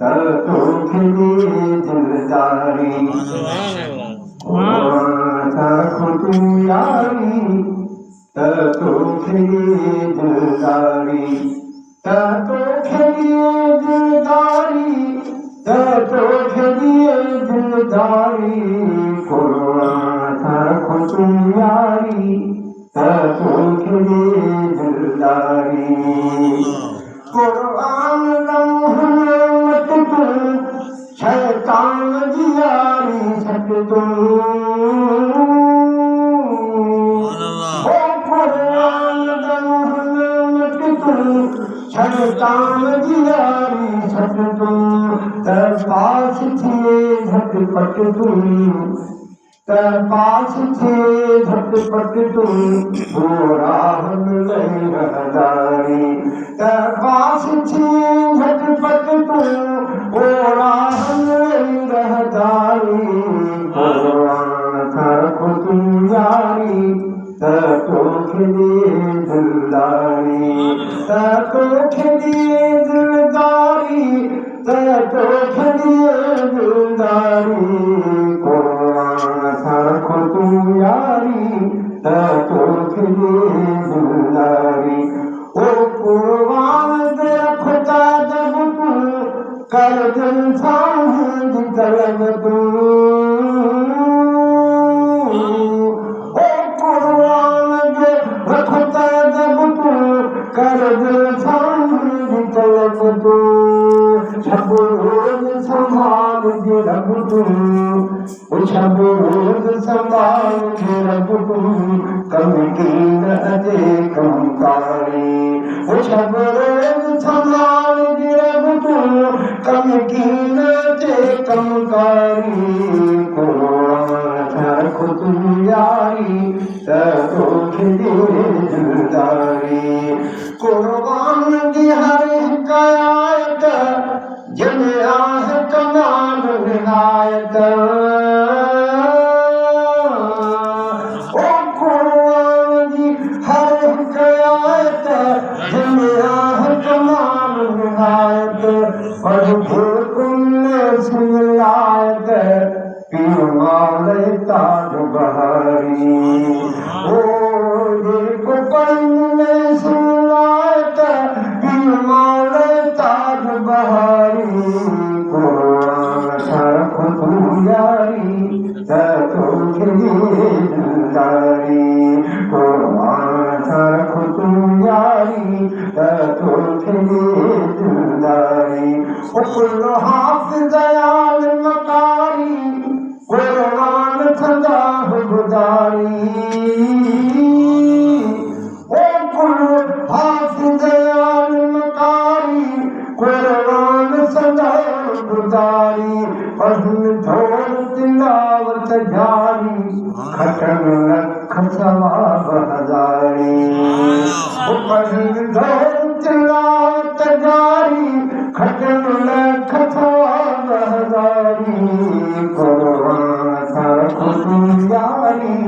तो खिली दिलदारी खुद यारी तो खिली दिलदारी तो खिली दिलदारी तो खिली दिलदारी खुद यारी तो खिली दिलदारी कुर्बान रहमत शैतान जियारी सट तुम ओ कुर्बान रहमत शैतान जियारी सट तुम पास थे झटपट तुम पास थे झटपट तुम वो राह में रहदारी पास थे झटपट तुम वो राह में रहदारी खुद यारी तो खिली दिलदारी तो खिली दिलदारी तो खिली दिलदारी खुद यारी तो खिली दिलदारी ओ कुर्बान दे खुदा जब तू कर दिल सांझ तलब तू ओ कुर्बान दे खुदा जब तू कर दिल सांझ तलब तू सब रोज संभाल के रब तू सब रोज संभाल के रब तू कम की नजे कम कारी सब रोज संभाल के रब तू कम की नजे कम कारी खुद यारी तो खिली दिलदारी कुर्बान की हर हिकायत जन आह कमाल विनायत ओ कुर्बान की हर हिकायत जन आह कमाल विनायत और भूकुन सुनायत पीर माले ताज बहारी ओ देखो पन सुनायत पीर माले ताज बहारी खुद यारी तो खिली दिलदारी खुद यारी तो खिली दिलदारी कुल हाफिज़ दयाल मकारी कुर्बान खुदा गुजारी ओ कुल हाफिज़ दयाल मकारी कुर्बान सदा गुजारी पढ़न थोड़ तिलावत जारी खटन लख सवाब हजारी पढ़न थोड़ तिलावत जारी खटन लख सवाब हजारी खुद यारी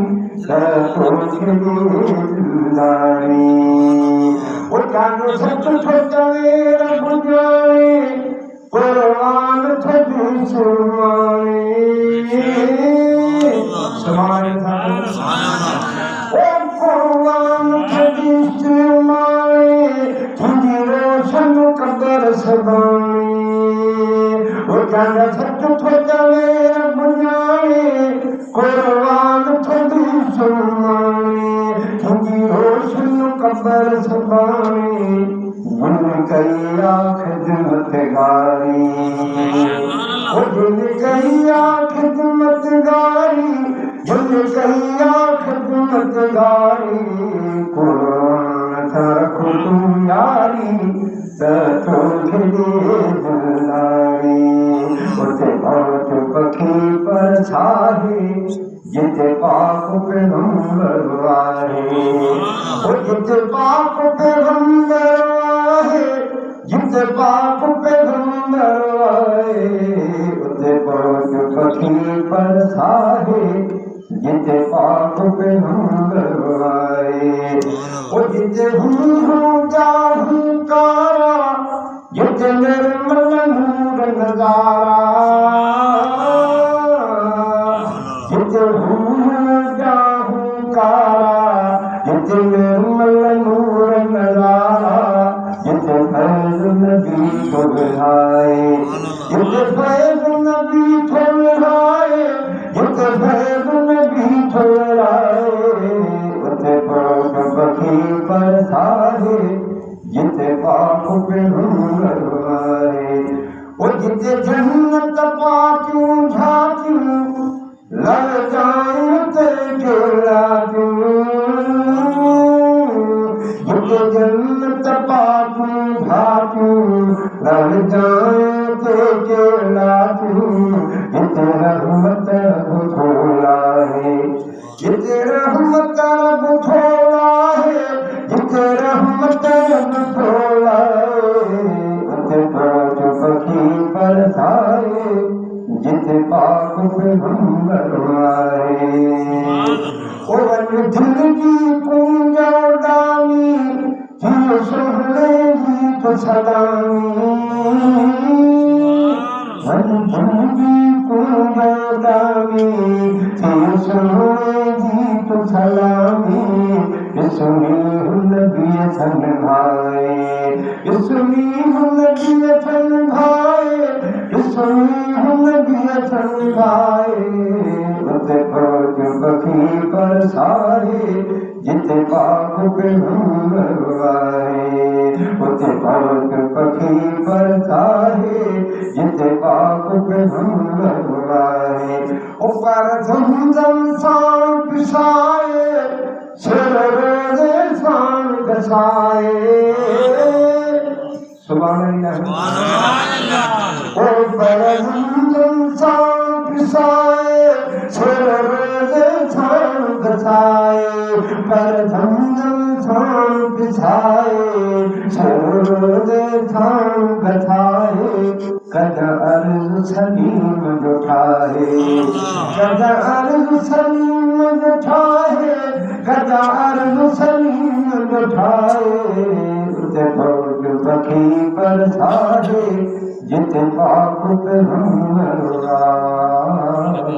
तो खिली दिलदारी वो जानो सच छोटे बुझाए कुर्बान थी सुमाए ओ कुर्बान थी सुमाए थी रोशन कदर सबाए वो जानो सच छोटे बुझाए कुर्बान थी सुमाए थी रोशन कदर सबाए मन कैया खिदमत गारी मन कैया खिदमत गारी मन कैया खिदमत गारी कुर्बान खुद यारी तो खिली दिलदारी उसे बहुत पखी पर छाहे जिते पाक पैगंबर आए जिते पाक पैगंबर आए जिते पाक पैगंबर आए उते बहुत पखी पर छाहे जिते पाक पैगंबर आए जिते हूँ जाहूँ कारा जिते निर्मल नूर नजारा जिते जिते निर्मल नूर नजारा जिते फैज़ नबी को विहाए जिते फैज़ नबी को विहाए जिते फैज़ नबी को विहाए उते पाक बखी बरसाए जिते पाक पे नूर आए ओ जिते जन्नत पाकियूं झांकियूं लग जाए ते केला जिते जन्नत पाकियूं झांकियूं लग जाए ते केला जिते रहमत रब थोला है जिते रहमत रब थोला है जिते रहमत रब थोला है उते पाक बखी बरसाए जिते पाक पैगंबर आए ओ जिंदगी पूंजा डामी जियो सोहणे गीत सलामी जिंदगी पूंजा डामी जियो सोहणे गीत सलामी इसमी नबी सन भाए इसमी नबी सन भाए इसमी नबी सन भाए उते पाक बखी बरसाए जिते पाक पैगंबर आए उते पाक बखी बरसाए जिते पाक पैगंबर आए ऊपर जमजम सां पिसाए सिर रोज़े सां कसाए सुभान अल्लाह ऊपर जमजम सां पिसाए सिर रोज़े सां कसाए पर जमजम सां पिसाए सिर रोज़े सां कसाए कद अर्ज़ सलीम जुठाए कद अर्ज़ सलीम जुठाए कद अर्ज़ सलीम जुठाए उते पाक बखी बरसाए जिते पाक पैगंबर आए